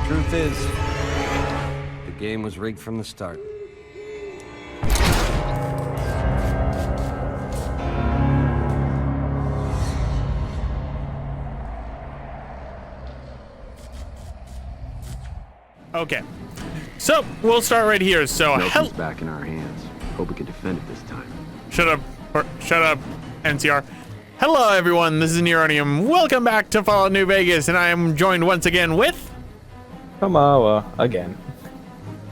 Truth is, the game was rigged from the start. Okay, so we'll start right here. So Melton's back in our hands. Hope we can defend it this time. Shut up, NCR. Hello, everyone. This is Neronium. Welcome back to Fallout New Vegas, and I am joined once again with Kamawa again.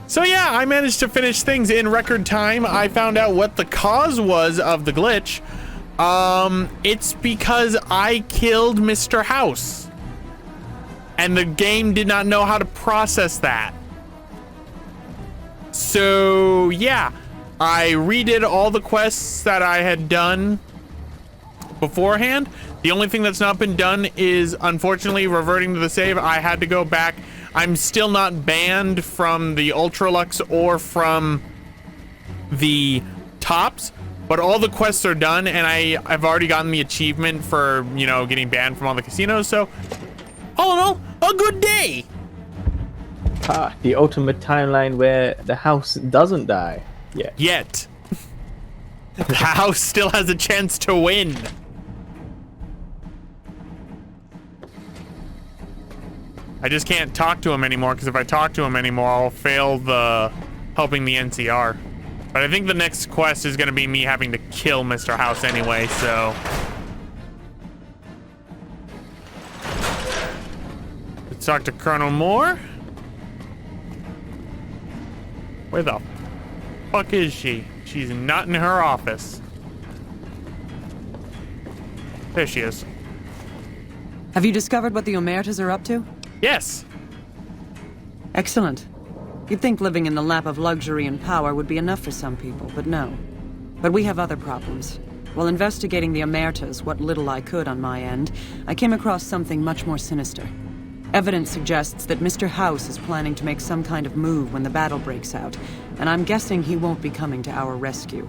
So yeah, I managed to finish things in record time. I found out what the cause was of the glitch. It's because I killed Mr. House. And the game did not know how to process that. So yeah, I redid all the quests that I had done beforehand. The only thing that's not been done is, unfortunately, reverting to the save. I had to go back. I'm still not banned from the Ultralux or from the tops, but all the quests are done, and I've already gotten the achievement for, you know, getting banned from all the casinos. So all in all, a good day. The ultimate timeline where the house doesn't die. Yet. The house still has a chance to win. I just can't talk to him anymore, because if I talk to him anymore, I'll fail the helping the NCR. But I think the next quest is going to be me having to kill Mr. House anyway, so... Let's talk to Colonel Moore. Where the fuck is she? She's not in her office. There she is. Have you discovered what the Omertas are up to? Yes. Excellent. You'd think living in the lap of luxury and power would be enough for some people, but no. But we have other problems. While investigating the Omertas, what little I could on my end, I came across something much more sinister. Evidence suggests that Mr. House is planning to make some kind of move when the battle breaks out, and I'm guessing he won't be coming to our rescue.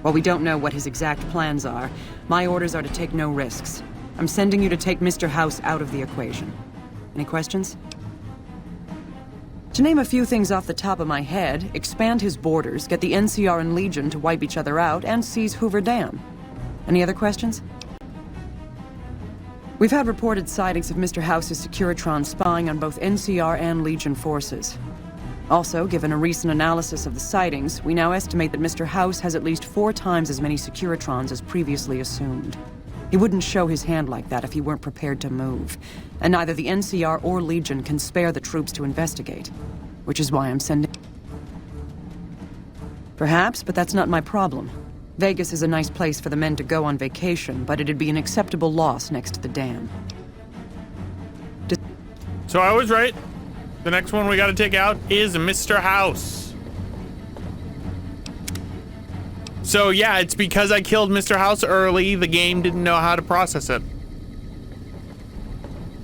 While we don't know what his exact plans are, my orders are to take no risks. I'm sending you to take Mr. House out of the equation. Any questions? To name a few things off the top of my head, expand his borders, get the NCR and Legion to wipe each other out, and seize Hoover Dam. Any other questions? We've had reported sightings of Mr. House's Securitron spying on both NCR and Legion forces. Also, given a recent analysis of the sightings, we now estimate that Mr. House has at least 4 times as many Securitrons as previously assumed. He wouldn't show his hand like that if he weren't prepared to move. And neither the NCR or Legion can spare the troops to investigate. Which is why I'm sending... Perhaps, but that's not my problem. Vegas is a nice place for the men to go on vacation, but it'd be an acceptable loss next to the dam. So I was right. The next one we gotta take out is Mr. House. So yeah, it's because I killed Mr. House early, the game didn't know how to process it.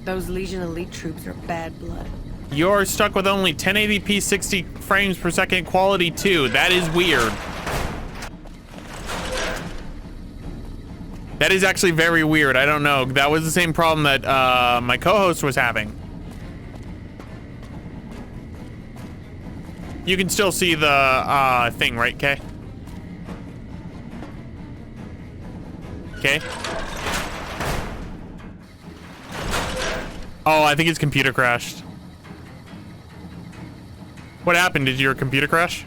Those Legion elite troops are bad blood. You're stuck with only 1080p 60 frames per second quality too. That is weird. That is actually very weird. I don't know. That was the same problem that my co-host was having. You can still see the thing, right, Kay? Okay. Oh, I think his computer crashed. What happened? Did your computer crash?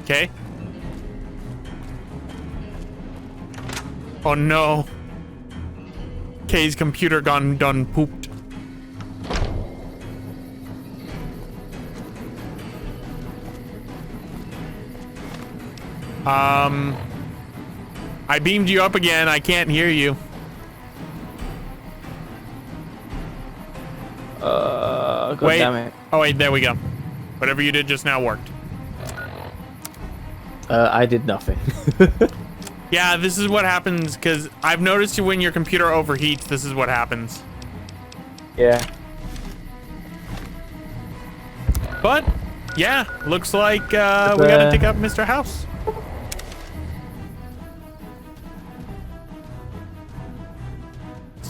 Okay. Oh no. Kay's computer done pooped. I beamed you up again. I can't hear you. God wait. damn it. Oh wait, there we go. Whatever you did just now worked. I did nothing. Yeah, this is what happens because I've noticed when your computer overheats, this is what happens. Yeah. But yeah, looks like we gotta take up Mr. House.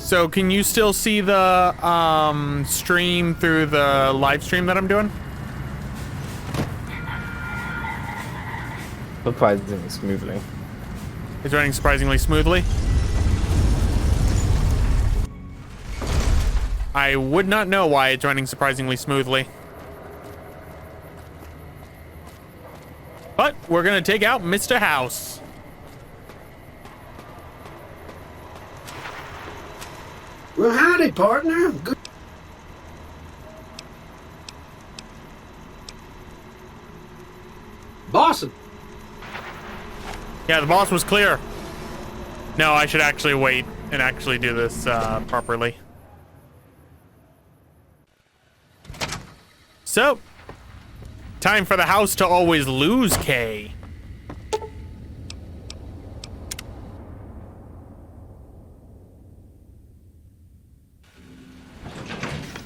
So can you still see the stream through the live stream that I'm doing? Surprisingly smoothly. It's running surprisingly smoothly. I would not know why it's running surprisingly smoothly. But we're gonna take out Mr. House. Well, howdy, partner. Good. Boss. Yeah, the boss was clear. No, I should actually wait and actually do this properly. So, time for the house to always lose, Kay.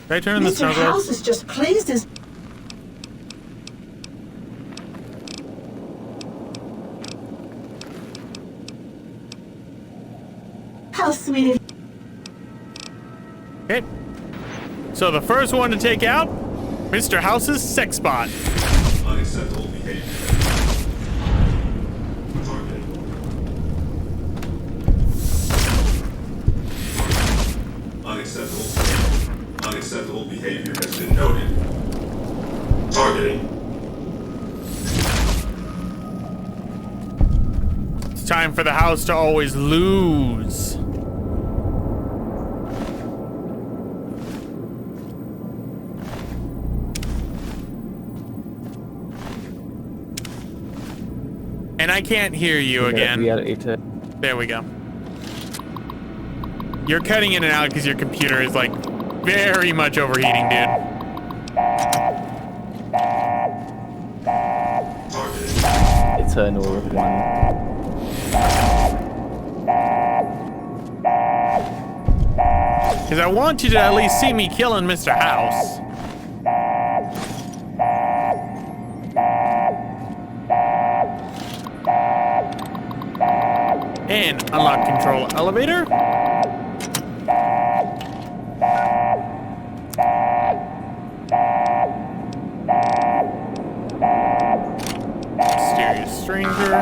Did I turn the snow Mr. House is just pleased as... How sweet of... Okay. So the first one to take out, Mr. House's sex bot. Unacceptable behavior. Targeting. Unacceptable behavior has been noted. Targeting. It's time for the house to always lose. And I can't hear you again. Reality to... There we go. You're cutting in and out because your computer is like very much overheating, dude. Eternal one. Because I want you to at least see me killing Mr. House. And unlock control elevator. Mysterious stranger.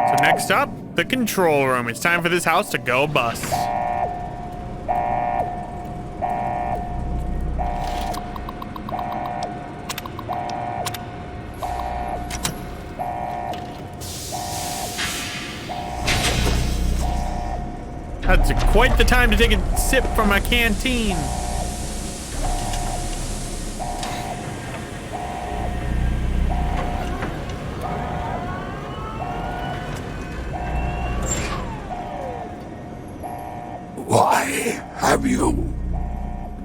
So next up, the control room. It's time for this house to go bust. That's quite the time to take a sip from my canteen. Why have you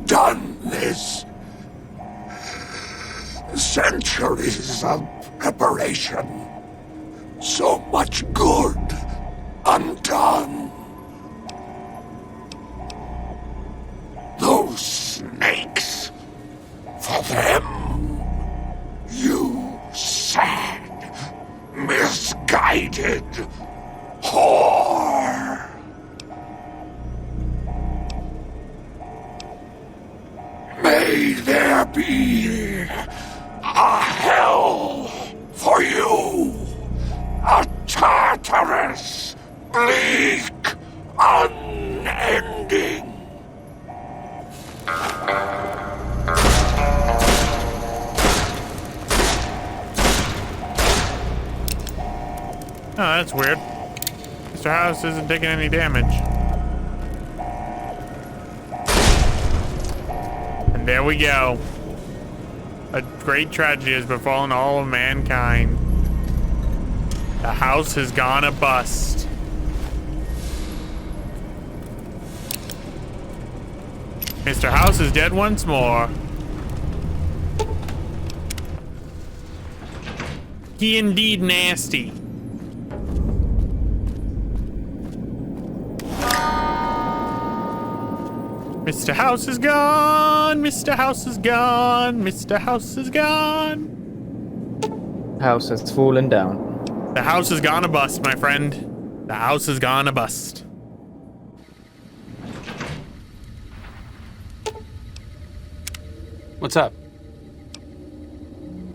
done this? Centuries of preparation. So much good undone. Those snakes. For them, you sad, misguided whore. May there be a hell for you, a Tartarus, bleak, unending. Oh, that's weird. Mr. House isn't taking any damage. And there we go. A great tragedy has befallen all of mankind. The house has gone a bust. Mr. House is dead once more. He indeed nasty. Mr. House is gone. Mr. House is gone. Mr. House is gone. House has fallen down. The house has gone a bust, my friend. The house is gonna bust. What's up?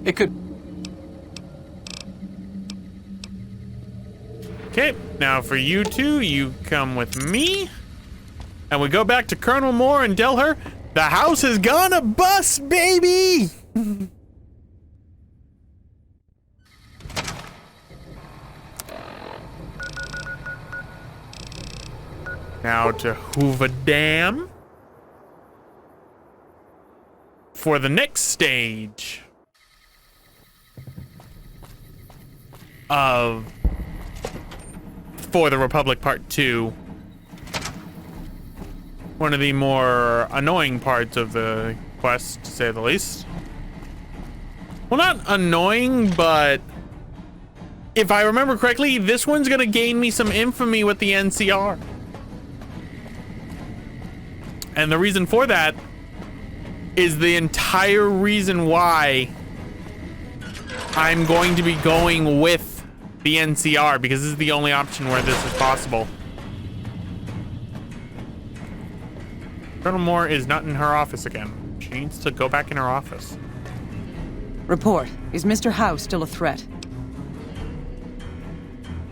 It could... Okay, now for you two, you come with me. And we go back to Colonel Moore and tell her the house is gonna bust, baby! Now to Hoover Dam for the next stage of For the Republic Part 2. One of the more annoying parts of the quest, to say the least. Well, not annoying, but if I remember correctly, this one's gonna gain me some infamy with the NCR. And the reason for that is the entire reason why I'm going to be going with the NCR, because this is the only option where this is possible. Colonel Moore is not in her office again. She needs to go back in her office. Report. Is Mr. Howe still a threat?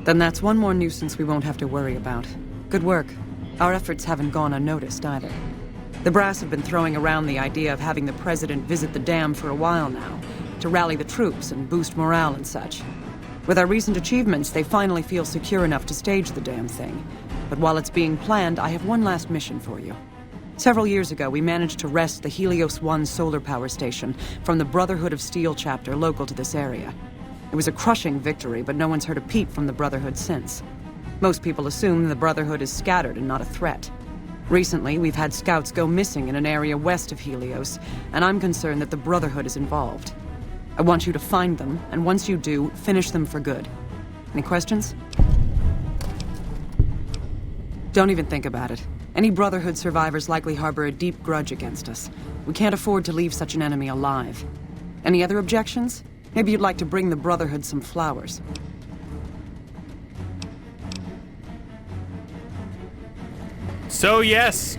Then that's one more nuisance we won't have to worry about. Good work. Our efforts haven't gone unnoticed either. The brass have been throwing around the idea of having the president visit the dam for a while now, to rally the troops and boost morale and such. With our recent achievements, they finally feel secure enough to stage the damn thing. But while it's being planned, I have one last mission for you. Several years ago, we managed to wrest the Helios 1 solar power station from the Brotherhood of Steel chapter local to this area. It was a crushing victory, but no one's heard a peep from the Brotherhood since. Most people assume the Brotherhood is scattered and not a threat. Recently, we've had scouts go missing in an area west of Helios, and I'm concerned that the Brotherhood is involved. I want you to find them, and once you do, finish them for good. Any questions? Don't even think about it. Any Brotherhood survivors likely harbor a deep grudge against us. We can't afford to leave such an enemy alive. Any other objections? Maybe you'd like to bring the Brotherhood some flowers. So yes,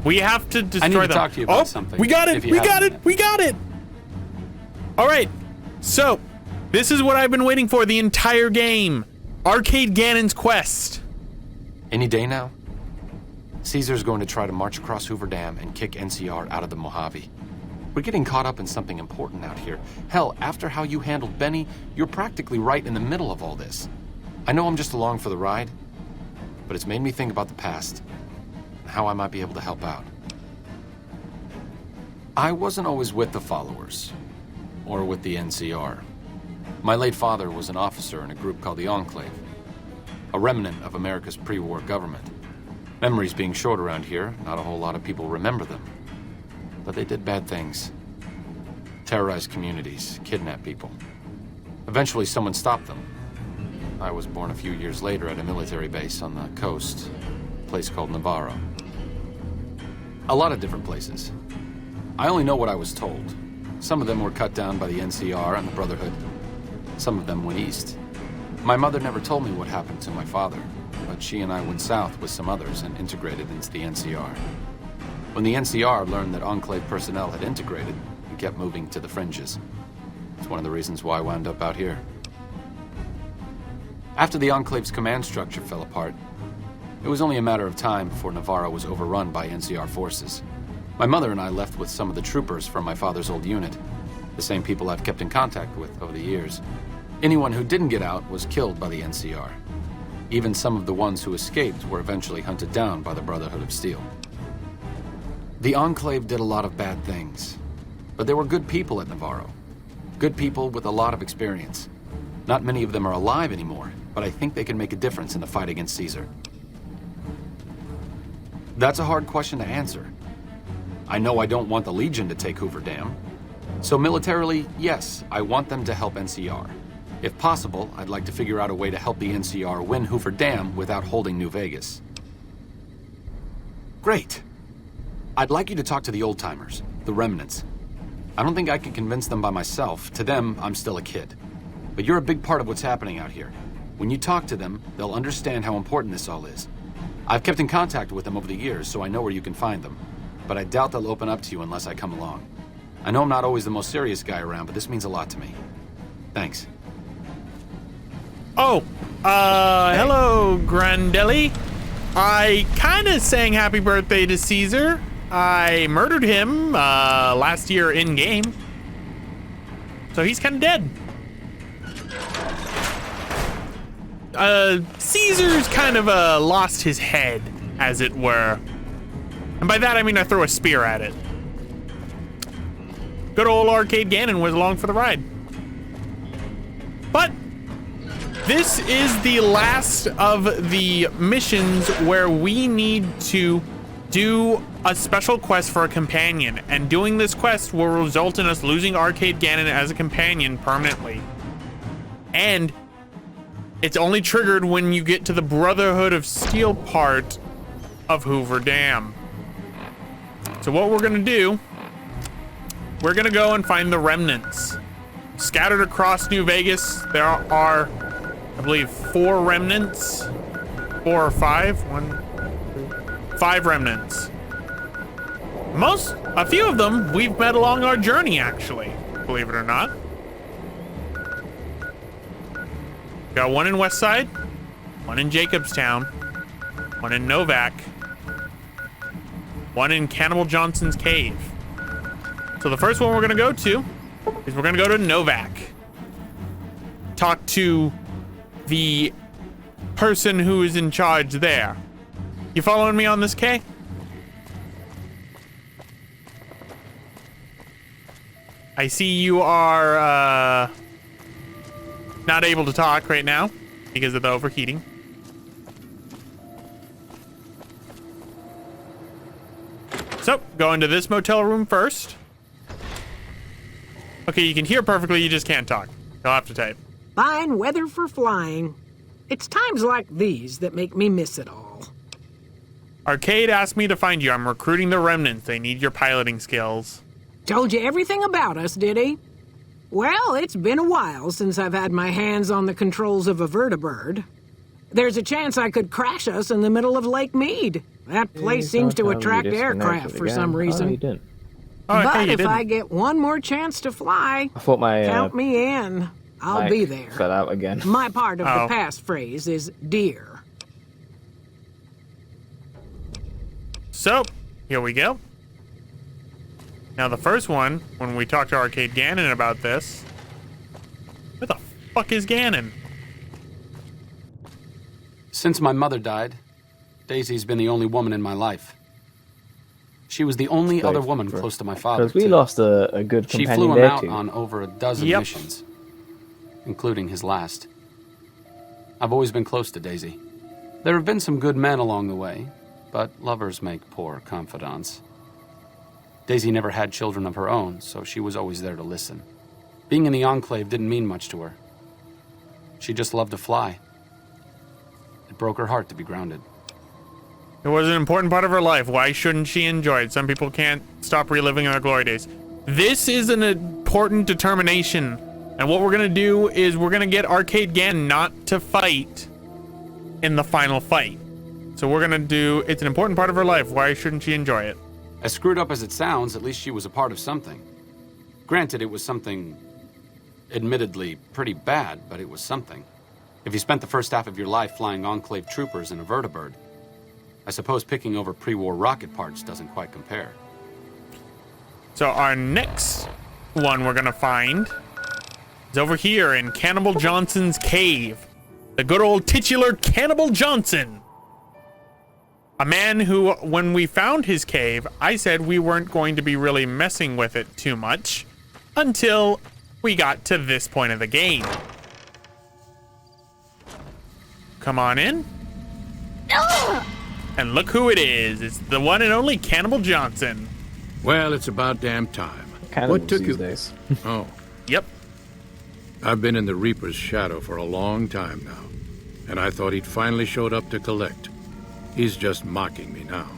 we have to destroy I need to them. talk to you about something. We got it! if you We got haven't it! We got it! All right, so this is what I've been waiting for the entire game. Arcade Ganon's quest. Any day now? Caesar's going to try to march across Hoover Dam and kick NCR out of the Mojave. We're getting caught up in something important out here. Hell, after how you handled Benny, you're practically right in the middle of all this. I know I'm just along for the ride, but it's made me think about the past and how I might be able to help out. I wasn't always with the followers, or with the NCR. My late father was an officer in a group called the Enclave, a remnant of America's pre-war government. Memories being short around here, not a whole lot of people remember them. But they did bad things. Terrorized communities, kidnapped people. Eventually someone stopped them. I was born a few years later at a military base on the coast, a place called Navarro. A lot of different places. I only know what I was told. Some of them were cut down by the NCR and the Brotherhood. Some of them went east. My mother never told me what happened to my father, but she and I went south with some others and integrated into the NCR. When the NCR learned that Enclave personnel had integrated, we kept moving to the fringes. It's one of the reasons why I wound up out here. After the Enclave's command structure fell apart, it was only a matter of time before Navarro was overrun by NCR forces. My mother and I left with some of the troopers from my father's old unit, the same people I've kept in contact with over the years. Anyone who didn't get out was killed by the NCR. Even some of the ones who escaped were eventually hunted down by the Brotherhood of Steel. The Enclave did a lot of bad things, but there were good people at Navarro. Good people with a lot of experience. Not many of them are alive anymore, but I think they can make a difference in the fight against Caesar. That's a hard question to answer. I know I don't want the Legion to take Hoover Dam. So militarily, yes, I want them to help NCR. If possible, I'd like to figure out a way to help the NCR win Hoover Dam without holding New Vegas. Great. I'd like you to talk to the old-timers, the remnants. I don't think I can convince them by myself. To them, I'm still a kid. But you're a big part of what's happening out here. When you talk to them, they'll understand how important this all is. I've kept in contact with them over the years, so I know where you can find them. But I doubt they'll open up to you unless I come along. I know I'm not always the most serious guy around, but this means a lot to me. Thanks. Oh, hello, Grandelli. I kinda sang happy birthday to Caesar. I murdered him, last year in-game. So he's kinda dead. Caesar's kind of, lost his head, as it were. And by that I mean I throw a spear at it. Good old Arcade Ganon was along for the ride. But this is the last of the missions where we need to do a special quest for a companion. And doing this quest will result in us losing Arcade Ganon as a companion permanently. And it's only triggered when you get to the Brotherhood of Steel part of Hoover Dam. So what we're gonna do, we're gonna go and find the remnants. Scattered across New Vegas, there are, I believe, 4 remnants. 4 or 5? 5 remnants. A few of them we've met along our journey, actually, believe it or not. Got one in Westside, one in Jacobstown, one in Novak, one in Cannibal Johnson's Cave. So the first one we're gonna go to is we're gonna go to Novak. Talk to the person who is in charge there. You following me on this, Kay? I see you are, not able to talk right now because of the overheating. So, go into this motel room first. Okay, you can hear perfectly, you just can't talk. You'll have to type. Fine weather for flying. It's times like these that make me miss it all. Arcade asked me to find you. I'm recruiting the remnants. They need your piloting skills. Told you everything about us, did he? Well, it's been a while since I've had my hands on the controls of a vertibird. There's a chance I could crash us in the middle of Lake Mead. That place seems to attract aircraft for some reason. Oh, you didn't. But if I get one more chance to fly, I thought my count me in. I'll be there. Fell out again. My part of the passphrase is dear. So, here we go. Now the first one, when we talked to Arcade Ganon about this, where the fuck is Ganon? Since my mother died, Daisy's been the only woman in my life. She was the only other woman close to my father. Because we lost a good companion there too. She flew him out on over a dozen missions, including his last. I've always been close to Daisy. There have been some good men along the way, but lovers make poor confidants. Daisy never had children of her own, so she was always there to listen. Being in the Enclave didn't mean much to her. She just loved to fly. It broke her heart to be grounded. It was an important part of her life. Why shouldn't she enjoy it? Some people can't stop reliving their glory days. This is an important determination. And what we're going to do is we're going to get Arcade Ganon not to fight in the final fight. So we're going to do, it's an important part of her life. Why shouldn't she enjoy it? As screwed up as it sounds, at least she was a part of something. Granted, it was something admittedly pretty bad, but it was something. If you spent the first half of your life flying Enclave troopers in a vertibird, I suppose picking over pre-war rocket parts doesn't quite compare. So our next one we're gonna find is over here in Cannibal Johnson's Cave. The good old titular Cannibal Johnson. A man who, when we found his cave, I said we weren't going to be really messing with it too much until we got to this point of the game. Come on in. And look who it is. It's the one and only Cannibal Johnson. Well, it's about damn time. Cannibals What took these you? days. Oh. Yep. I've been in the Reaper's shadow for a long time now, and I thought he'd finally showed up to collect. He's just mocking me now.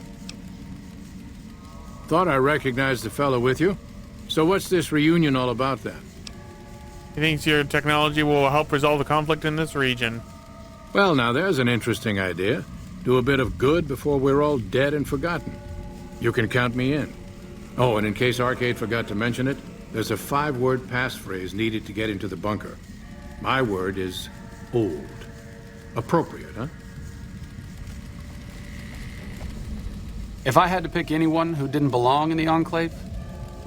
Thought I recognized the fellow with you. So what's this reunion all about then? He thinks your technology will help resolve the conflict in this region. Well, now there's an interesting idea. Do a bit of good before we're all dead and forgotten. You can count me in. Oh, and in case Arcade forgot to mention it, there's a 5-word passphrase needed to get into the bunker. My word is old. Appropriate, huh? If I had to pick anyone who didn't belong in the Enclave,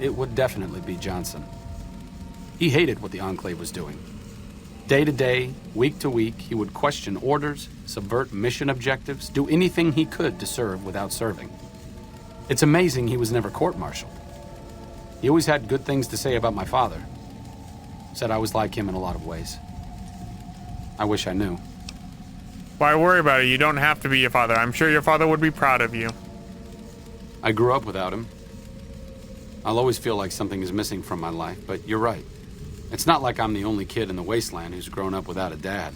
it would definitely be Johnson. He hated what the Enclave was doing. Day to day, week to week, he would question orders, subvert mission objectives, do anything he could to serve without serving. It's amazing he was never court-martialed. He always had good things to say about my father. Said I was like him in a lot of ways. I wish I knew. Why worry about it? You don't have to be your father. I'm sure your father would be proud of you. I grew up without him. I'll always feel like something is missing from my life, but you're right. It's not like I'm the only kid in the wasteland who's grown up without a dad.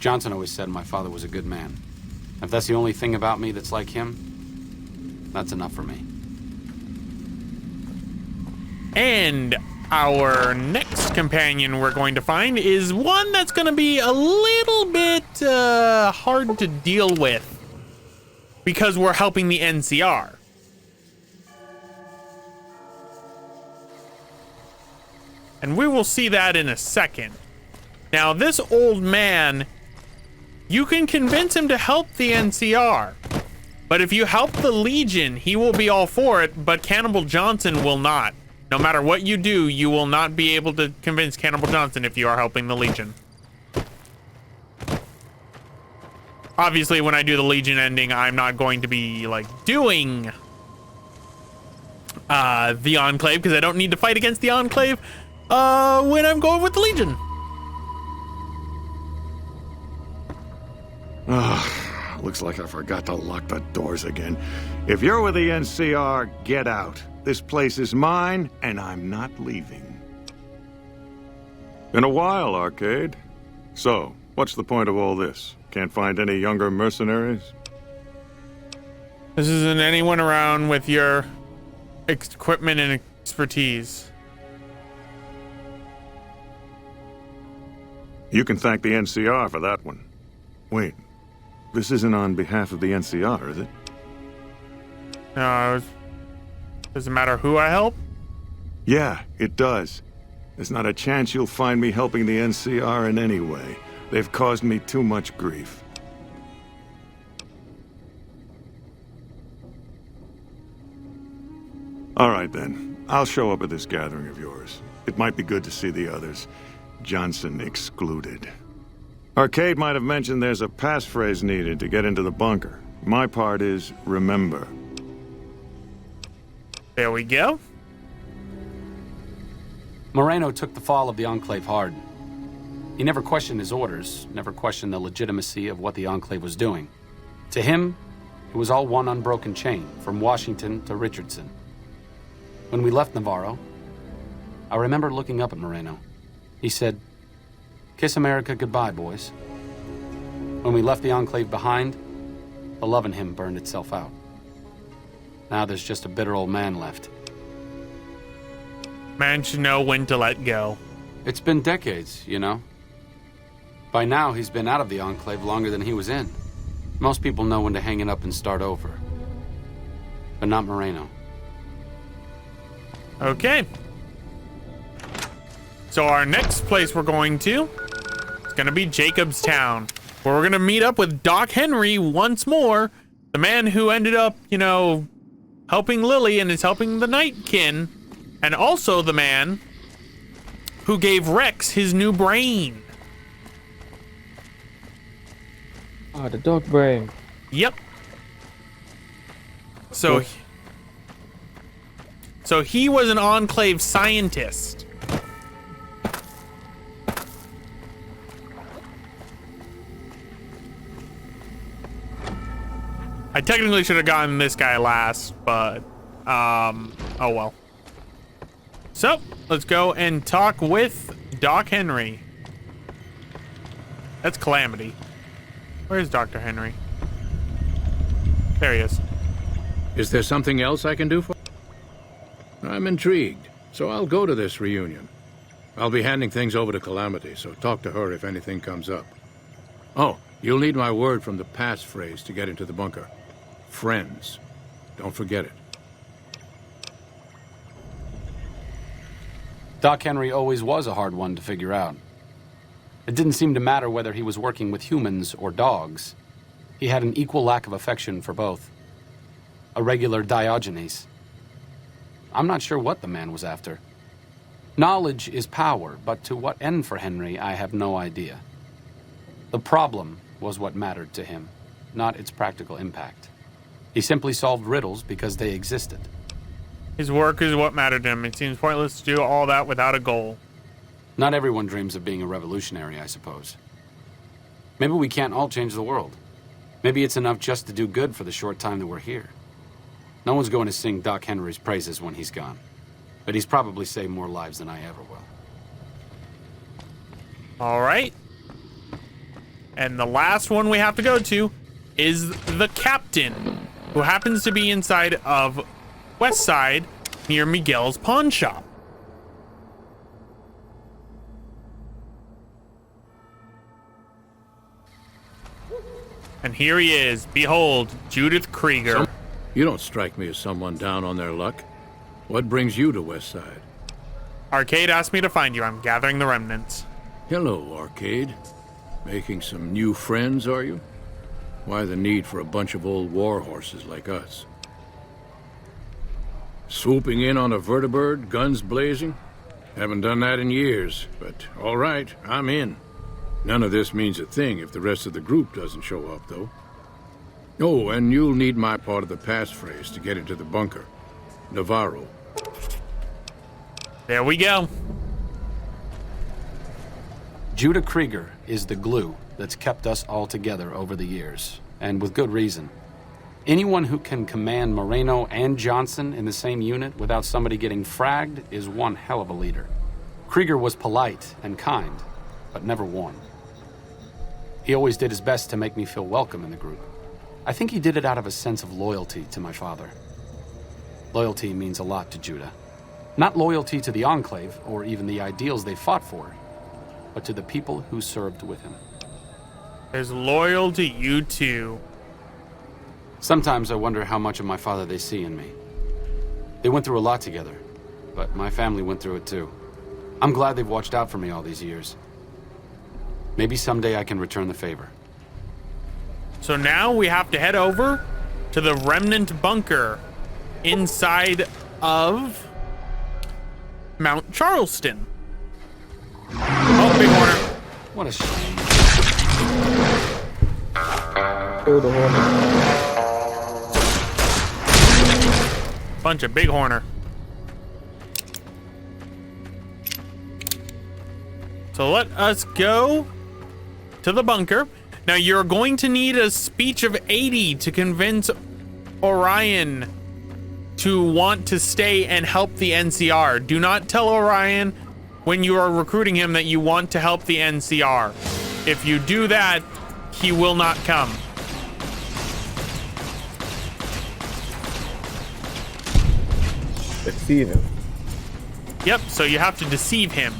Johnson always said my father was a good man. If that's the only thing about me that's like him, that's enough for me. And our next companion we're going to find is one that's going to be a little bit hard to deal with because we're helping the NCR. And we will see that in a second. Now, this old man, you can convince him to help the NCR. But if you help the Legion, he will be all for it, but Cannibal Johnson will not. No matter what you do, you will not be able to convince Cannibal Johnson if you are helping the Legion. Obviously, when I do the Legion ending, I'm not going to be, like, doing the Enclave, because I don't need to fight against the Enclave when I'm going with the Legion. Looks like I forgot to lock the doors again. If you're with the NCR, get out. This place is mine, and I'm not leaving. Been a while, Arcade. So, what's the point of all this? Can't find any younger mercenaries? This isn't anyone around with your equipment and expertise. You can thank the NCR for that one. Wait, this isn't on behalf of the NCR, is it? No, does it matter who I help? Yeah, it does. There's not a chance you'll find me helping the NCR in any way. They've caused me too much grief. All right, then. I'll show up at this gathering of yours. It might be good to see the others. Johnson excluded. Arcade might have mentioned there's a passphrase needed to get into the bunker. My part is remember. There we go. Moreno took the fall of the Enclave hard. He never questioned his orders, never questioned the legitimacy of what the Enclave was doing. To him, it was all one unbroken chain, from Washington to Richardson. When we left Navarro, I remember looking up at Moreno. He said, "Kiss America goodbye, boys." When we left the Enclave behind, the love in him burned itself out. Now there's just a bitter old man left. Man should know when to let go. It's been decades, you know. By now, he's been out of the Enclave longer than he was in. Most people know when to hang it up and start over. But not Moreno. Okay. So our next place we're going to is going to be Jacobstown, where we're going to meet up with Doc Henry once more, the man who ended up, you know, helping Lily and is helping the Nightkin, and also the man who gave Rex his new brain. Oh, the dog brain. Yep. So he was an Enclave scientist. I technically should have gotten this guy last, but oh well. So let's go and talk with Doc Henry. That's Calamity. Where's Dr. Henry? There he is. Is there something else I can do for you? I'm intrigued, so I'll go to this reunion. I'll be handing things over to Calamity, so talk to her if anything comes up. Oh, you'll need my word from the passphrase to get into the bunker. Friends. Don't forget it. Doc Henry always was a hard one to figure out. It didn't seem to matter whether he was working with humans or dogs. He had an equal lack of affection for both. A regular Diogenes. I'm not sure what the man was after. Knowledge is power, but to what end for Henry, I have no idea. The problem was what mattered to him, not its practical impact. He simply solved riddles because they existed. His work is what mattered to him. It seems pointless to do all that without a goal. Not everyone dreams of being a revolutionary, I suppose. Maybe we can't all change the world. Maybe it's enough just to do good for the short time that we're here. No one's going to sing Doc Henry's praises when he's gone. But he's probably saved more lives than I ever will. All right. And the last one we have to go to is the captain, who happens to be inside of West Side near Miguel's pawn shop. And here he is. Behold, Judith Krieger. You don't strike me as someone down on their luck. What brings you to West Side? Arcade asked me to find you. I'm gathering the remnants. Hello, Arcade. Making some new friends, are you? Why the need for a bunch of old war horses like us? Swooping in on a vertibird, guns blazing? Haven't done that in years, but all right, I'm in. None of this means a thing if the rest of the group doesn't show up, though. Oh, and you'll need my part of the passphrase to get into the bunker. Navarro. There we go. Judah Krieger is the glue that's kept us all together over the years, and with good reason. Anyone who can command Moreno and Johnson in the same unit without somebody getting fragged is one hell of a leader. Krieger was polite and kind, but never warm. He always did his best to make me feel welcome in the group. I think he did it out of a sense of loyalty to my father. Loyalty means a lot to Judah. Not loyalty to the Enclave, or even the ideals they fought for, but to the people who served with him. There's loyal to you too. Sometimes I wonder how much of my father they see in me. They went through a lot together, but my family went through it too. I'm glad they've watched out for me all these years. Maybe someday I can return the favor. So now we have to head over to the remnant bunker inside of Mount Charleston. Oh, big horner. What a shame. Kill the hornet. Bunch of big horner. So let us go to the bunker. Now you're going to need a speech of 80 to convince Orion to want to stay and help the NCR. Do not tell Orion when you are recruiting him that you want to help the NCR. If you do that, he will not come. Deceive him. Yep, so you have to deceive him.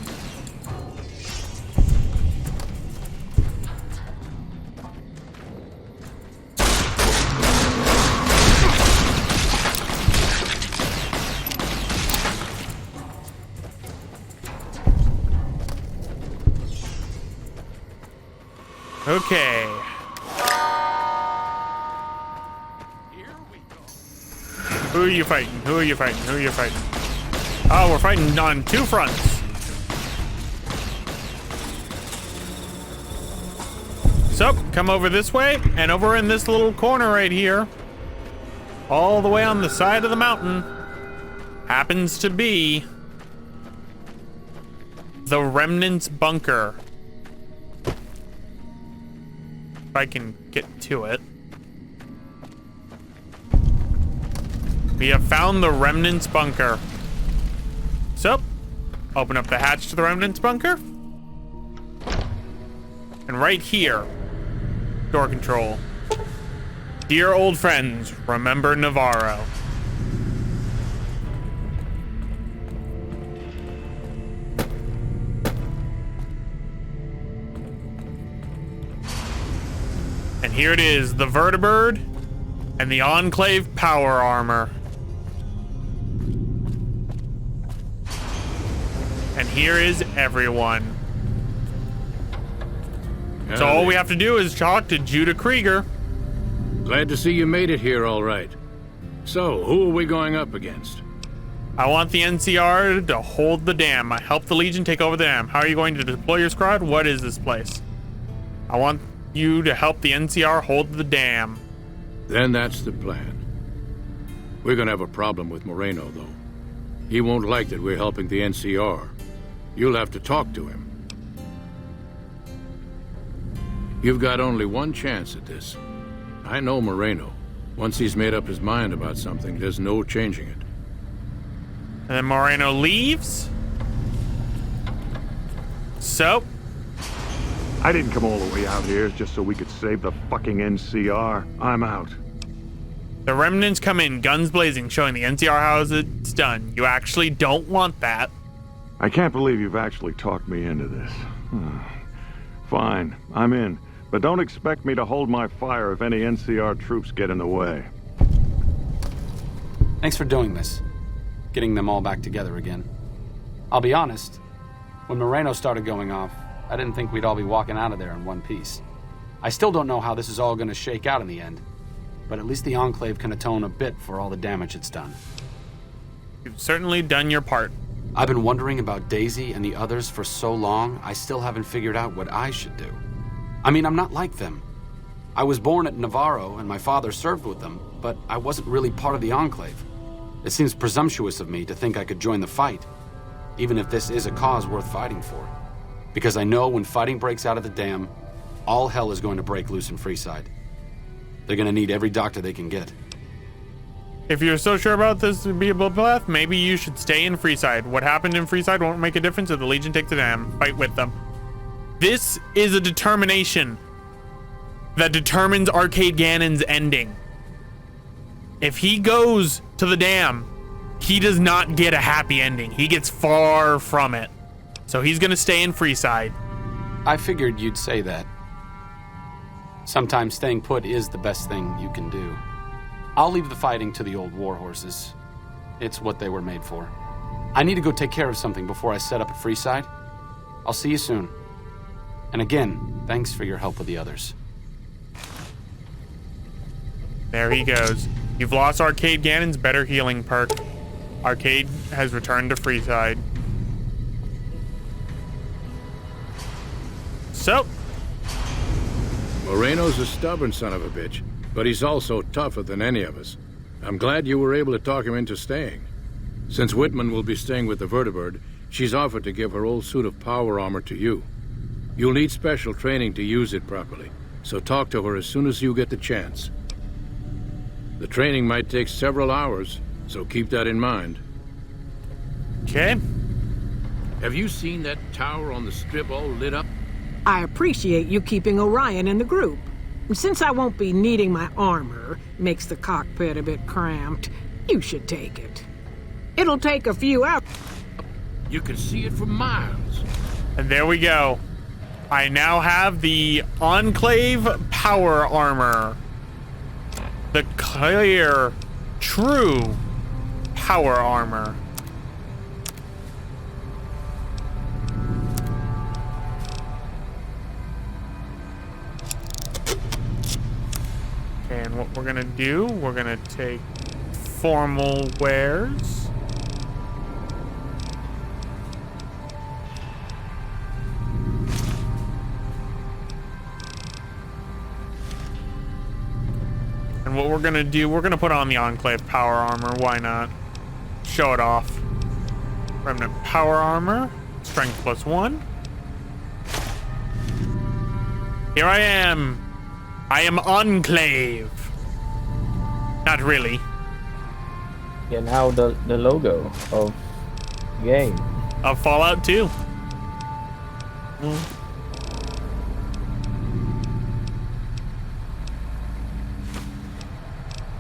Okay. Who are you fighting? Who are you fighting? Who are you fighting? Oh, we're fighting on two fronts. So, come over this way, and over in this little corner right here, all the way on the side of the mountain, happens to be the Remnant's bunker. If I can get to it. We have found the Remnant's bunker. So, open up the hatch to the Remnant's bunker. And right here, door control. Dear old friends, remember Navarro. here it is, the Vertibird and the Enclave power armor. And here is everyone. So all we have to do is talk to Judah Krieger. Glad to see you made it here all right. So, who are we going up against? I want the NCR to hold the dam. I help the Legion take over the dam. How are you going to deploy your squad? What is this place? I want you to help the NCR hold the dam. Then that's the plan. We're gonna have a problem with Moreno, though. He won't like that we're helping the NCR. You'll have to talk to him. You've got only one chance at this. I know Moreno. Once he's made up his mind about something, there's no changing it. And then Moreno leaves. So? I didn't come all the way out here just so we could save the fucking NCR. I'm out. The remnants come in, guns blazing, showing the NCR how it's done. You actually don't want that. I can't believe you've actually talked me into this. Fine, I'm in. But don't expect me to hold my fire if any NCR troops get in the way. Thanks for doing this. Getting them all back together again. I'll be honest, when Moreno started going off, I didn't think we'd all be walking out of there in one piece. I still don't know how this is all going to shake out in the end, but at least the Enclave can atone a bit for all the damage it's done. You've certainly done your part. I've been wondering about Daisy and the others for so long, I still haven't figured out what I should do. I mean, I'm not like them. I was born at Navarro and my father served with them, but I wasn't really part of the Enclave. It seems presumptuous of me to think I could join the fight, even if this is a cause worth fighting for. Because I know when fighting breaks out of the dam, all hell is going to break loose in Freeside. They're going to need every doctor they can get. If you're so sure about this would be a bloodbath, maybe you should stay in Freeside. What happened in Freeside won't make a difference if the Legion takes the dam. Fight with them. This is a determination that determines Arcade Ganon's ending. If he goes to the dam, he does not get a happy ending. He gets far from it. So he's gonna stay in Freeside. I figured you'd say that. Sometimes staying put is the best thing you can do. I'll leave the fighting to the old war horses. It's what they were made for. I need to go take care of something before I set up at Freeside. I'll see you soon. And again, thanks for your help with the others. There he goes. You've lost Arcade Ganon's better healing perk. Arcade has returned to Freeside. So, Moreno's a stubborn son of a bitch, but he's also tougher than any of us. I'm glad you were able to talk him into staying. Since Whitman will be staying with the Vertibird, she's offered to give her old suit of power armor to you. You'll need special training to use it properly, so talk to her as soon as you get the chance. The training might take several hours, so keep that in mind. Okay. Have you seen that tower on the strip all lit up? I appreciate you keeping Orion in the group. Since I won't be needing my armor, makes the cockpit a bit cramped, you should take it. It'll take a few hours. You can see it for miles. And there we go. I now have the Enclave power armor. The clear, true power armor. And what we're gonna do, we're gonna take formal wares. And what we're gonna do, we're gonna put on the Enclave power armor. Why not? Show it off. Remnant power armor, strength +1. Here I am. I am Enclave. Not really. Yeah, now the logo of game. Of Fallout 2.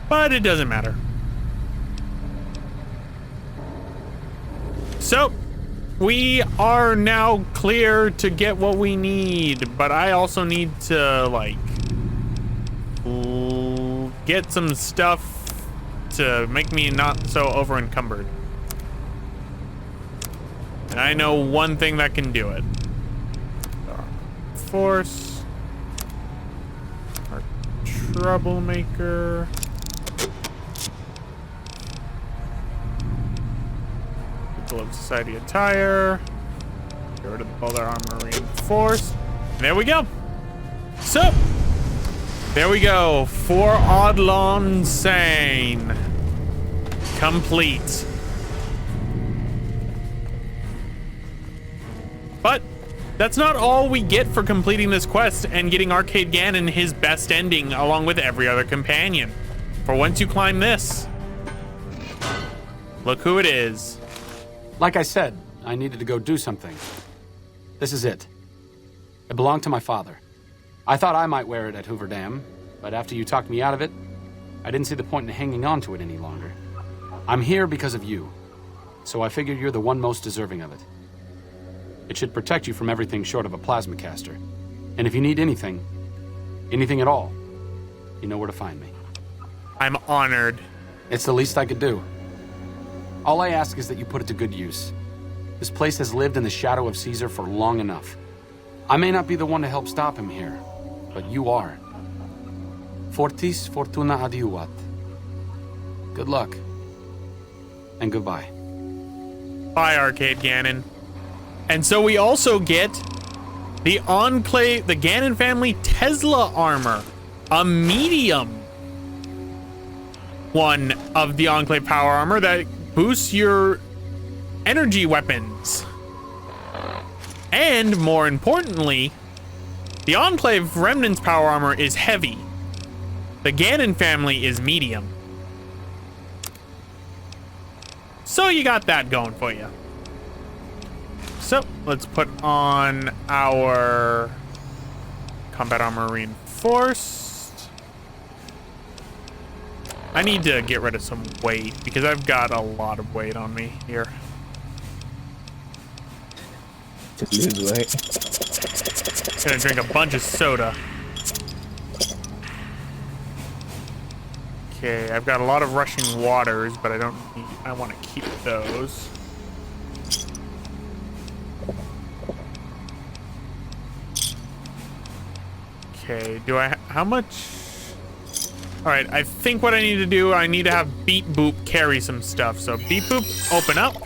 But it doesn't matter. So, we are now clear to get what we need, but I also need to, like, get some stuff to make me not so over encumbered. And I know one thing that can do it. Force. Our troublemaker. People of Society attire. Get rid of all their armor reinforced. There we go. So, there we go. For Odlon Sane. Complete. But that's not all we get for completing this quest and getting Arcade Gannon his best ending along with every other companion. For once you climb this, look who it is. Like I said, I needed to go do something. This is it. It belonged to my father. I thought I might wear it at Hoover Dam, but after you talked me out of it, I didn't see the point in hanging on to it any longer. I'm here because of you, so I figured you're the one most deserving of it. It should protect you from everything short of a plasma caster. And if you need anything at all, you know where to find me. I'm honored. It's the least I could do. All I ask is that you put it to good use. This place has lived in the shadow of Caesar for long enough. I may not be the one to help stop him here, but you are. Fortis fortuna adiuvat. Good luck. And goodbye. Bye, Arcade Gannon. And so we also get the Enclave, the Gannon family Tesla armor, a medium one of the Enclave power armor that boosts your energy weapons. And more importantly, the Enclave Remnant's power armor is heavy. The Gannon family is medium. So you got that going for you. So let's put on our combat armor reinforced. I need to get rid of some weight because I've got a lot of weight on me here. Just lose weight. Gonna drink a bunch of soda. Okay, I've got a lot of rushing waters, but I want to keep those. Okay, how much? All right, I think what I need to do, I need to have Beat Boop carry some stuff. So Beat Boop, open up.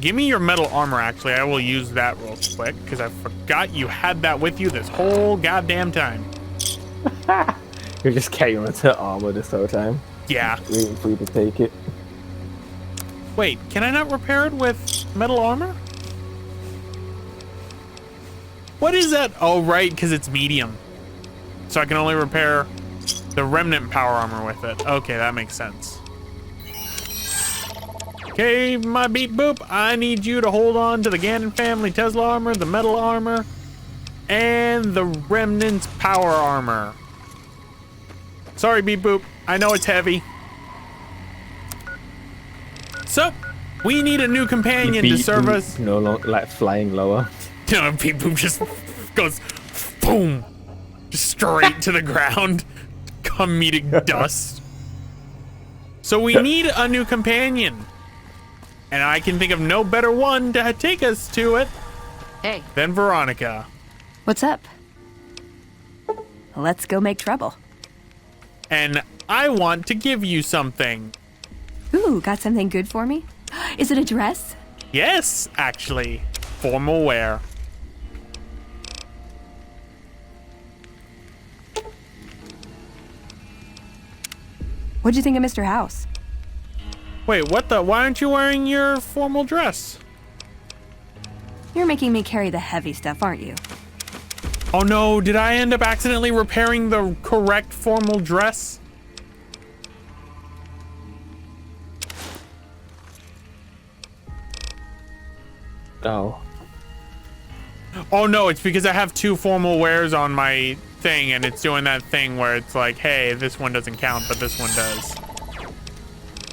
Give me your metal armor, actually. I will use that real quick, because I forgot you had that with you this whole goddamn time. You're just carrying metal armor this whole time. Yeah. Waiting for you to take it. Wait, can I not repair it with metal armor? What is that? Oh, right, because it's medium. So I can only repair the Remnant power armor with it. Okay, that makes sense. Okay, my Beat Boop, I need you to hold on to the Gannon family Tesla armor, the metal armor, and the Remnant's power armor. Sorry, Beat Boop. I know it's heavy. So, we need a new companion to serve us. No longer like flying lower. No, Beat Boop just goes boom, just straight to the ground, comedic dust. So we need a new companion, and I can think of no better one to take us to it than Veronica. What's up? Let's go make trouble. And I want to give you something. Ooh, got something good for me? Is it a dress? Yes, actually. Formal wear. What'd you think of Mr. House? Wait, what the? Why aren't you wearing your formal dress? You're making me carry the heavy stuff, aren't you? Oh no, did I end up accidentally repairing the correct formal dress? Oh. Oh no, it's because I have two formal wears on my thing and it's doing that thing where it's like, hey, this one doesn't count, but this one does.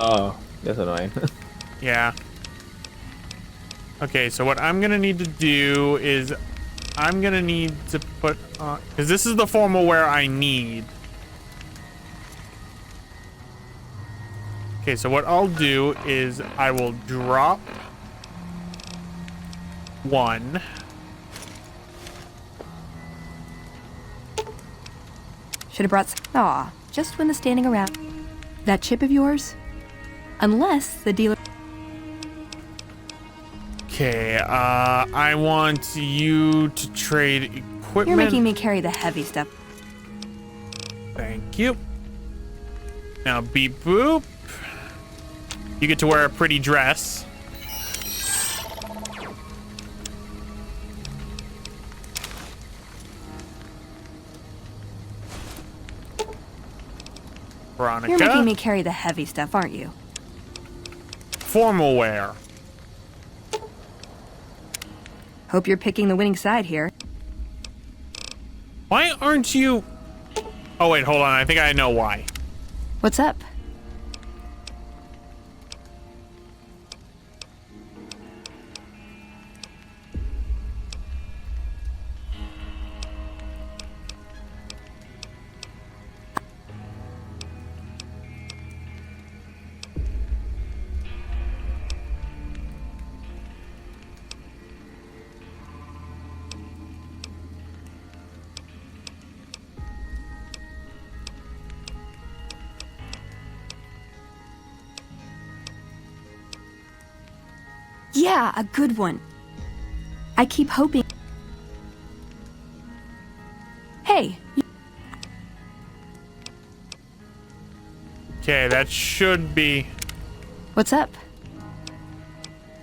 Oh, that's annoying. Yeah. Okay, so what I'm gonna need to do is I'm gonna need to put on, because this is the formal wear I need. Okay, so what I'll do is I will drop 1. Should have brought. Aw, just when the standing around. That chip of yours? Unless the dealer. Okay, I want you to trade equipment. You're making me carry the heavy stuff. Thank you. Now, beep boop. You get to wear a pretty dress. Veronica. You're making me carry the heavy stuff, aren't you? Formal wear. Hope you're picking the winning side here. Why aren't you... Oh, wait, hold on. I think I know why. What's up? Yeah, a good one. I keep hoping. Hey. Okay, that should be... What's up?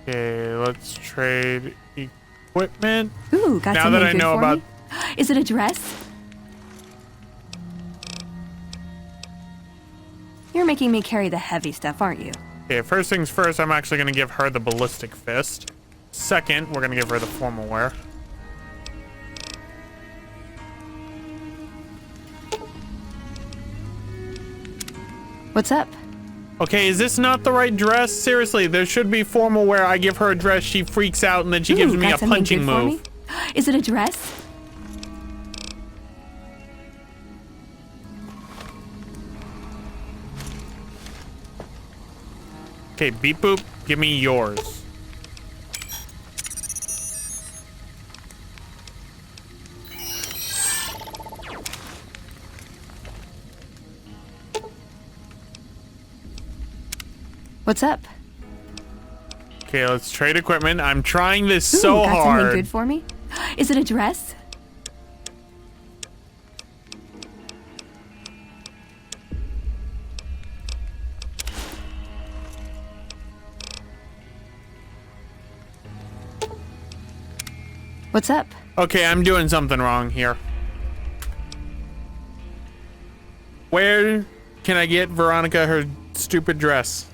Okay, let's trade equipment. Ooh, got now something that I good know for about... me? Is it a dress? You're making me carry the heavy stuff, aren't you? Okay, first things first, I'm actually going to give her the ballistic fist. Second, we're going to give her the formal wear. What's up? Okay, is this not the right dress? Seriously, there should be formal wear. I give her a dress, she freaks out, and then she gives me a punching move. Is it a dress? Okay, beep boop, give me yours. What's up? Okay, let's trade equipment. I'm trying this Ooh, so got hard. something good for me? Is it a dress? What's up? Okay, I'm doing something wrong here. Where can I get Veronica her stupid dress?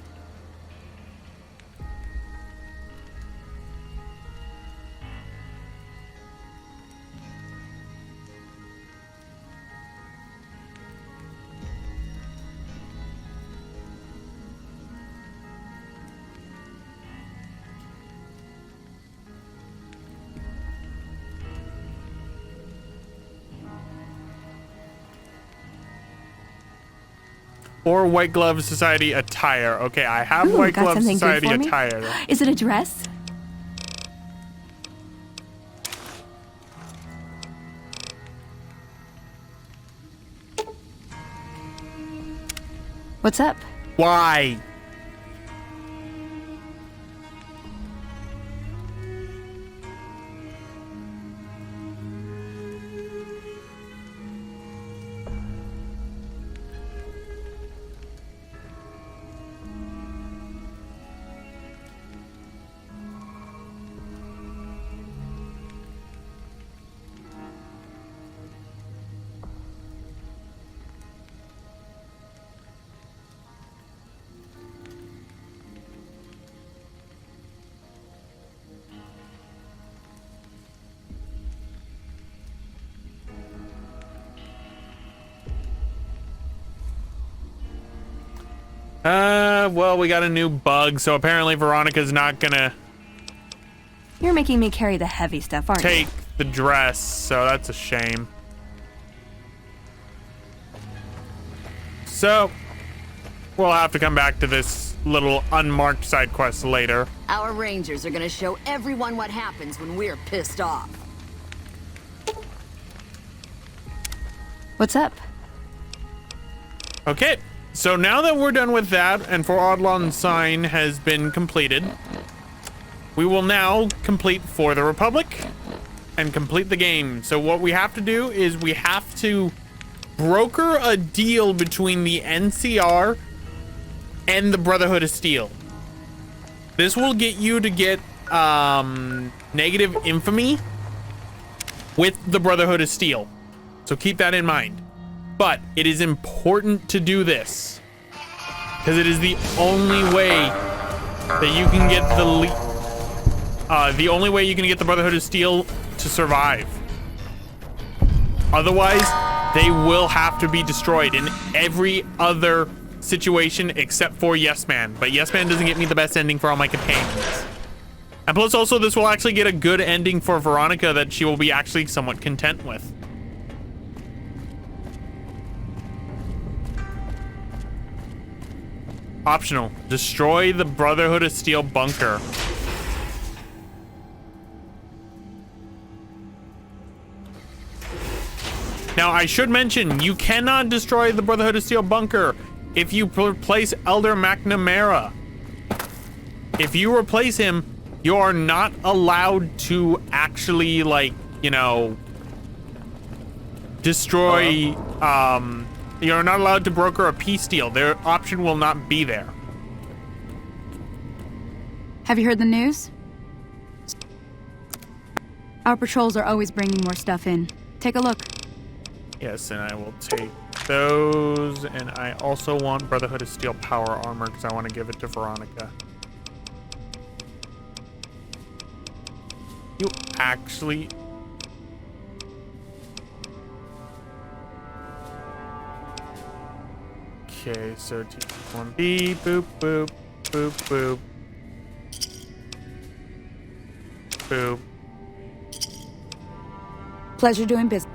Or White Glove Society attire. Okay, I have Ooh, White got Glove something good Society for me? attire. Is it a dress? What's up? Why? Well, we got a new bug, so apparently Veronica's not gonna You're making me carry the heavy stuff, aren't take you? the dress, so that's a shame. So, we'll have to come back to this little unmarked side quest later. Our rangers are gonna show everyone what happens when we're pissed off. What's up? Okay, so now that we're done with that, and For Odlon's sign has been completed, we will now complete For the Republic and complete the game. So what we have to do is we have to broker a deal between the NCR and the Brotherhood of Steel. This will get you to get negative infamy with the Brotherhood of Steel. So keep that in mind. But it is important to do this because it is the only way that you can get the only way you can get the Brotherhood of Steel to survive. Otherwise, they will have to be destroyed in every other situation except for Yes Man. But Yes Man doesn't get me the best ending for all my companions. And plus also this will actually get a good ending for Veronica that she will be actually somewhat content with. Optional. Destroy the Brotherhood of Steel bunker. Now, I should mention, you cannot destroy the Brotherhood of Steel bunker if you replace Elder McNamara. If you replace him, you are not allowed to actually, like, you know, destroy, you're not allowed to broker a peace deal. Their option will not be there. Have you heard the news? Our patrols are always bringing more stuff in. Take a look. Yes, and I will take those, and I also want Brotherhood of Steel power armor because I want to give it to Veronica. You actually... Okay, so T1B, boop, boop, boop, boop. Boop. Pleasure doing business.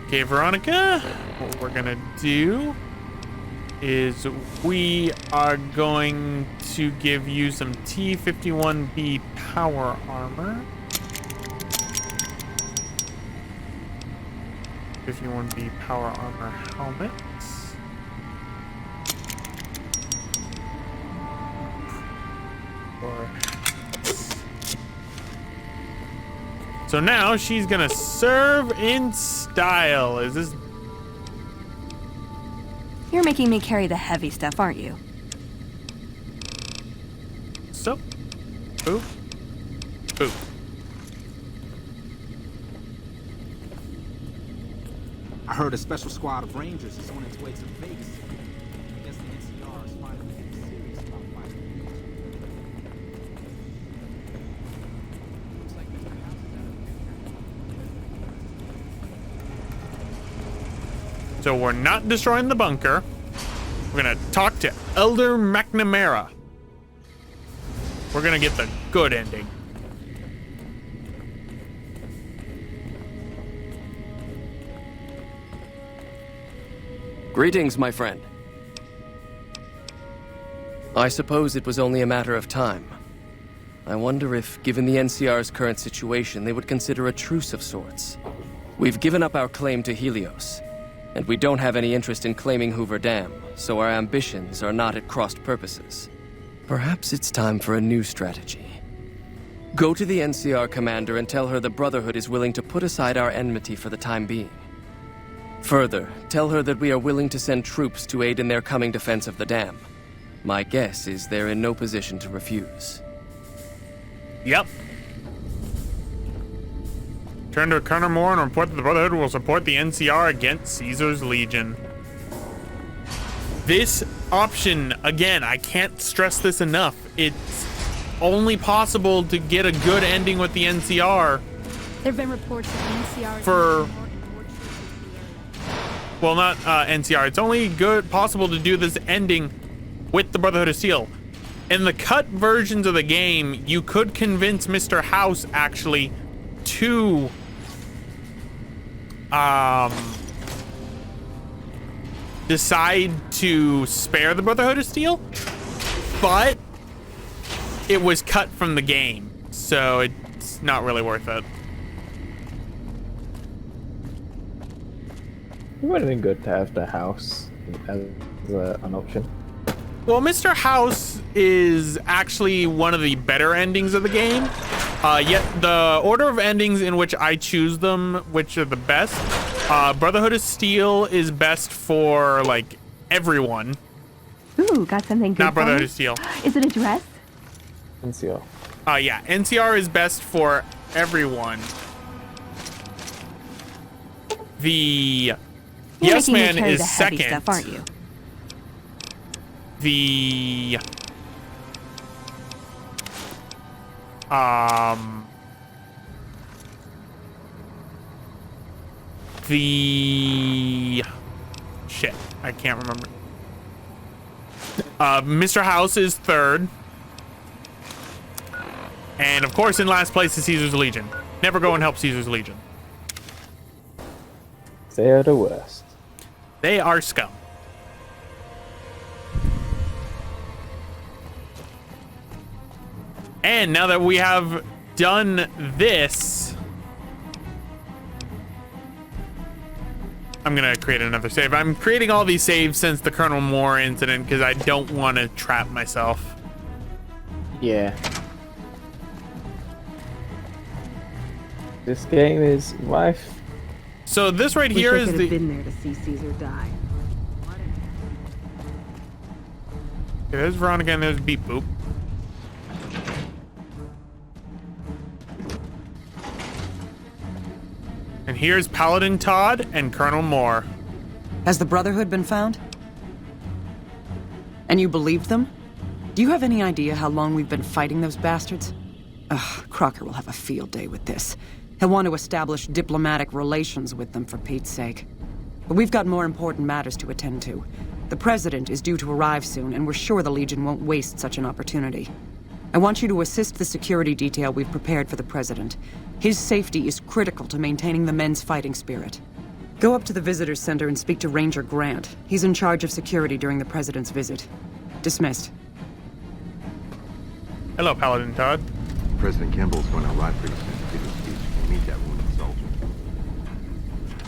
Okay, Veronica, what we're gonna do is we are going to give you some T51B power armor. 51B power armor helmets. So now she's gonna serve in style. Is this? You're making me carry the heavy stuff, aren't you? So, boop, boop. I heard a special squad of Rangers is on its way to Vegas. I guess the NCR is finally getting serious about fighting. Looks like there's a house. So we're not destroying the bunker. We're gonna talk to Elder McNamara. We're gonna get the good ending. Greetings, my friend. I suppose it was only a matter of time. I wonder if, given the NCR's current situation, they would consider a truce of sorts. We've given up our claim to Helios, and we don't have any interest in claiming Hoover Dam, so our ambitions are not at crossed purposes. Perhaps it's time for a new strategy. Go to the NCR commander and tell her the Brotherhood is willing to put aside our enmity for the time being. Further, tell her that we are willing to send troops to aid in their coming defense of the dam. My guess is they're in no position to refuse. Yep. Turn to Colonel Moore and report that the Brotherhood will support the NCR against Caesar's Legion. This option, again, I can't stress this enough. It's only possible to get a good ending with the NCR. There have been reports that the NCR for... Well, not NCR. It's only possible to do this ending with the Brotherhood of Steel. In the cut versions of the game, you could convince Mr. House, actually, to decide to spare the Brotherhood of Steel, but it was cut from the game, so it's not really worth it. It would have been good to have the house as an option. Well, Mr. House is actually one of the better endings of the game. Yet the order of endings in which I choose them, which are the best, Brotherhood of Steel is best for, like, everyone. Ooh, got something good. Not Brotherhood of Steel. Is it a dress? NCR. Yeah, NCR is best for everyone. The You're Yes making me Man carry is the heavy second. stuff, aren't you? The shit, I can't remember. Mr. House is third. And of course in last place is Caesar's Legion. Never go and help Caesar's Legion. They are the worst. They are scum. And now that we have done this, I'm gonna create another save. I'm creating all these saves since the Colonel Moore incident because I don't want to trap myself. Yeah. This game is life. So this right here is the. been there to see Caesar die. Okay, there's Veronica and there's Beep Boop. And here's Paladin Todd and Colonel Moore. Has the Brotherhood been found? And you believed them? Do you have any idea how long we've been fighting those bastards? Ugh, Crocker will have a field day with this. He'll want to establish diplomatic relations with them, for Pete's sake. But we've got more important matters to attend to. The President is due to arrive soon, and we're sure the Legion won't waste such an opportunity. I want you to assist the security detail we've prepared for the President. His safety is critical to maintaining the men's fighting spirit. Go up to the Visitors Center and speak to Ranger Grant. He's in charge of security during the President's visit. Dismissed. Hello, Paladin Todd. President Kimball's going to arrive pretty soon to give a speech. We'll meet that wounded soldier.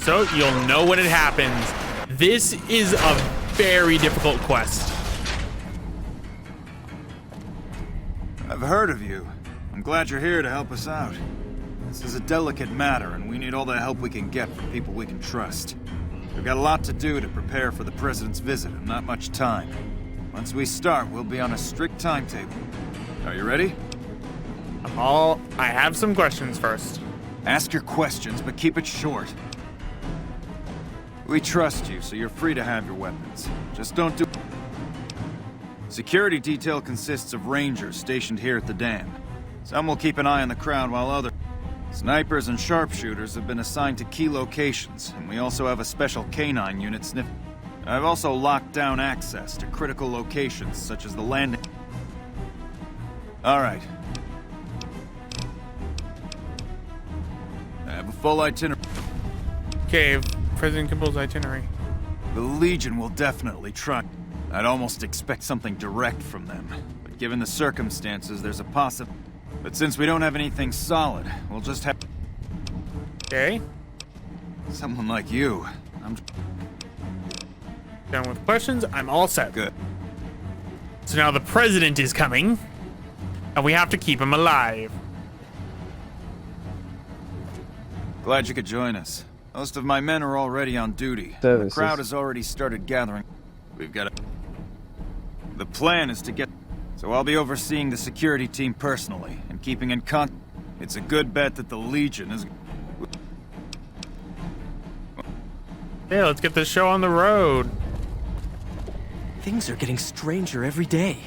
So you'll know when it happens. This is a very difficult quest. I've heard of you. I'm glad you're here to help us out. This is a delicate matter, and we need all the help we can get from people we can trust. We've got a lot to do to prepare for the President's visit, and not much time. Once we start, we'll be on a strict timetable. Are you ready? I have some questions first. Ask your questions, but keep it short. We trust you, so you're free to have your weapons. Just don't do... Security detail consists of rangers stationed here at the dam. Some will keep an eye on the crowd while others... Snipers and sharpshooters have been assigned to key locations, and we also have a special canine unit sniffing. I've also locked down access to critical locations, such as the landing... Alright. I have a full itinerary. Okay, President Kimball's itinerary. The Legion will definitely try. I'd almost expect something direct from them. But given the circumstances, there's a possibility. But since we don't have anything solid, we'll just have... Okay. Someone like you. I'm... Done with questions. I'm all set. Good. So now the President is coming. And we have to keep him alive. Glad you could join us. Most of my men are already on duty. The crowd has already started gathering. We've got to... The plan is to get... So I'll be overseeing the security team personally, and keeping in contact. It's a good bet that the Legion is... Yeah, let's get this show on the road. Things are getting stranger every day.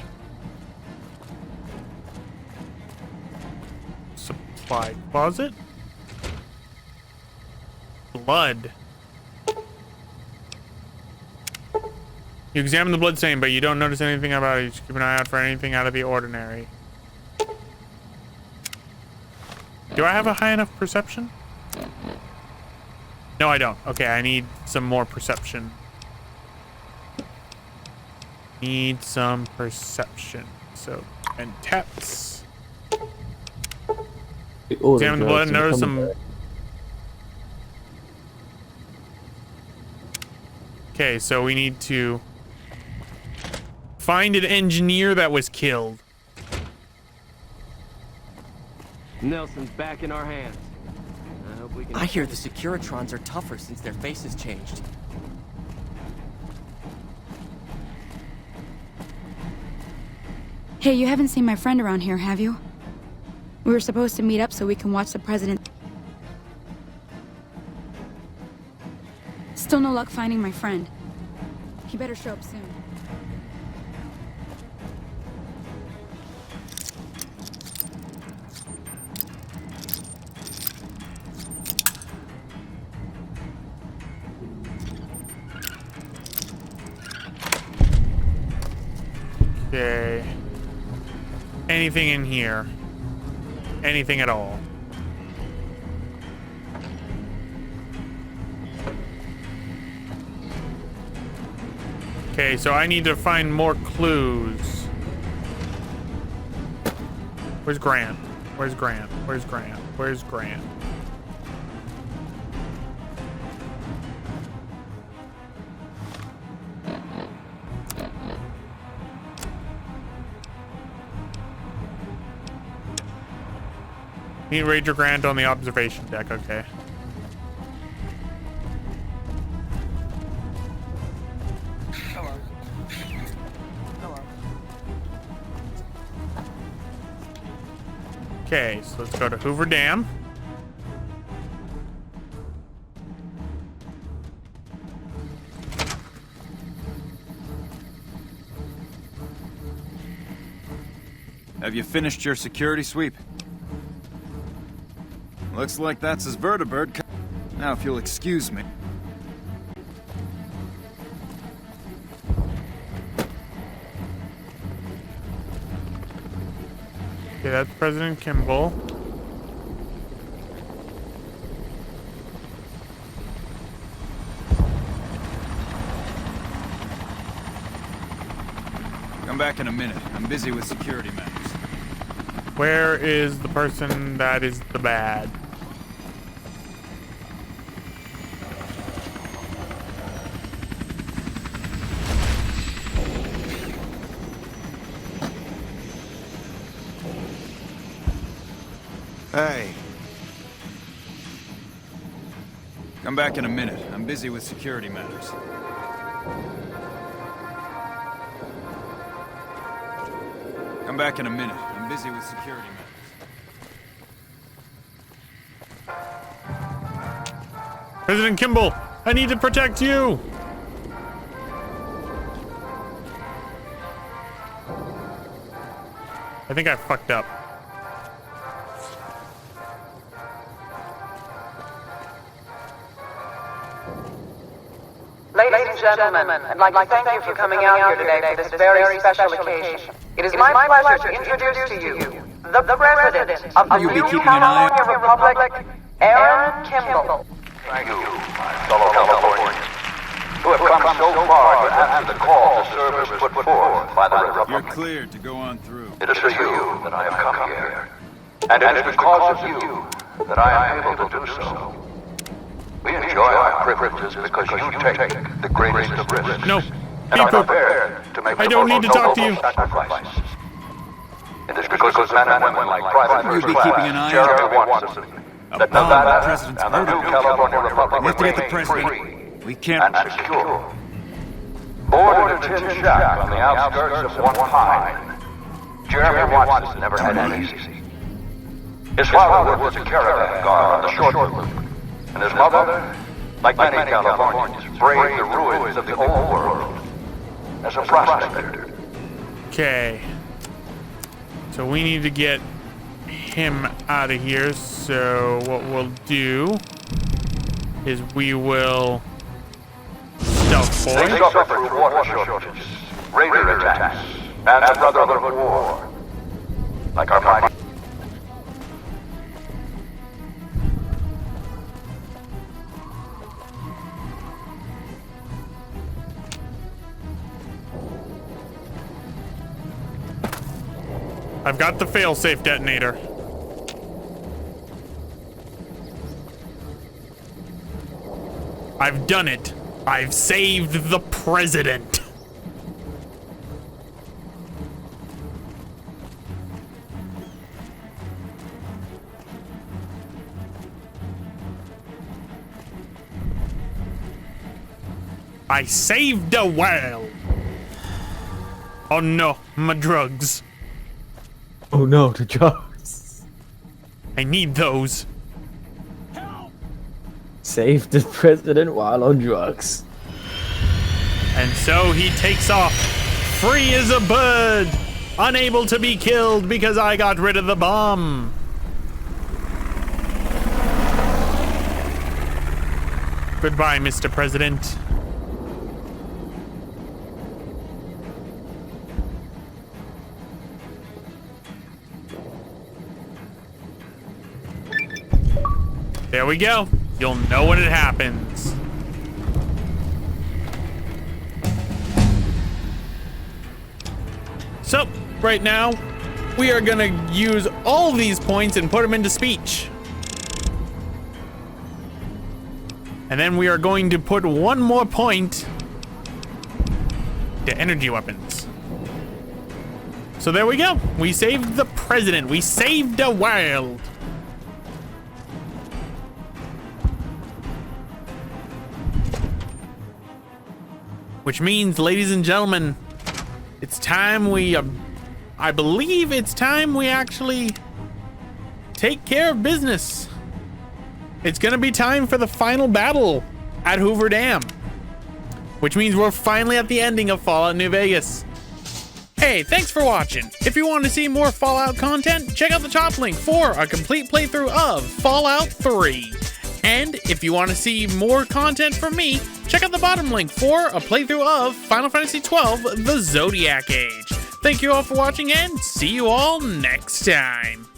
Supply closet. Blood. You examine the blood stain, but you don't notice anything about it. You just keep an eye out for anything out of the ordinary. Do I have a high enough perception? No, I don't. Okay, I need some more perception. Need some perception. So, and taps. Examine the blood and notice some. Okay, so we need to find an engineer that was killed. Nelson's back in our hands. I hear the Securitrons are tougher since their faces changed. Hey, you haven't seen my friend around here, have you? We were supposed to meet up so we can watch the president. Still no luck finding my friend. He better show up soon. Okay. Anything in here? Anything at all? Okay, so I need to find more clues. Where's Grant? Where's Grant? Where's Grant? Where's Grant? Meet Ranger Grant on the observation deck, okay. Hello. Hello. Okay, so let's go to Hoover Dam. Have you finished your security sweep? Looks like that's his vertibird. Now, if you'll excuse me. Okay, that's President Kimball. Come back in a minute. I'm busy with security matters. Where is the person that is the bad? Hey. Come back in a minute. I'm busy with security matters. Come back in a minute. I'm busy with security matters. President Kimball, I need to protect you! I think I fucked up. Ladies and gentlemen, I'd like to thank you for coming out here today for this very special occasion. It is my pleasure to introduce to you the President of the new California Republic, Aaron Kimball. Thank you, my fellow Californians, who have come so far to answer the call the service put forth by the Republic. You're cleared to go on through. It is for you that I have come here, and it is because of you that I am able to do so. We enjoy our privileges because you take the greatest of risks. No, and are prepared to make I don't need to talk to you. Sacrifices. It is because of men and women like Private You'll First be Class keeping an eye Jeremy out. Watson, that Nevada President's and the new California Republic We have to get the remain president. free We can't. and secure. Born in a tin shack on the outskirts of one pine, Jeremy Watson never had it easy. His father worked as a caravan guard on the short route, and his mother, like many Californians, braved the ruins of the old world as a prospector. Okay. So we need to get him out of here. So what we'll do is we will stealth They boy. suffered through water shortages, raider attacks, and the Brotherhood War. Like our mighty I've got the failsafe detonator. I've done it. I've saved the president. I saved a whale. Oh no, my drugs. Oh no, the drugs. I need those. Save the president while on drugs. And so he takes off, free as a bird, unable to be killed because I got rid of the bomb. Goodbye, Mr. President. There we go. You'll know when it happens. So, right now, we are gonna use all these points and put them into speech. And then we are going to put one more point to energy weapons. So there we go. We saved the president. We saved a world. Which means, ladies and gentlemen, it's time we, I believe it's time we actually take care of business. It's gonna be time for the final battle at Hoover Dam. Which means we're finally at the ending of Fallout New Vegas. Hey, thanks for watching. If you want to see more Fallout content, check out the top link for a complete playthrough of Fallout 3. And if you want to see more content from me, check out the bottom link for a playthrough of Final Fantasy XII: The Zodiac Age. Thank you all for watching and see you all next time.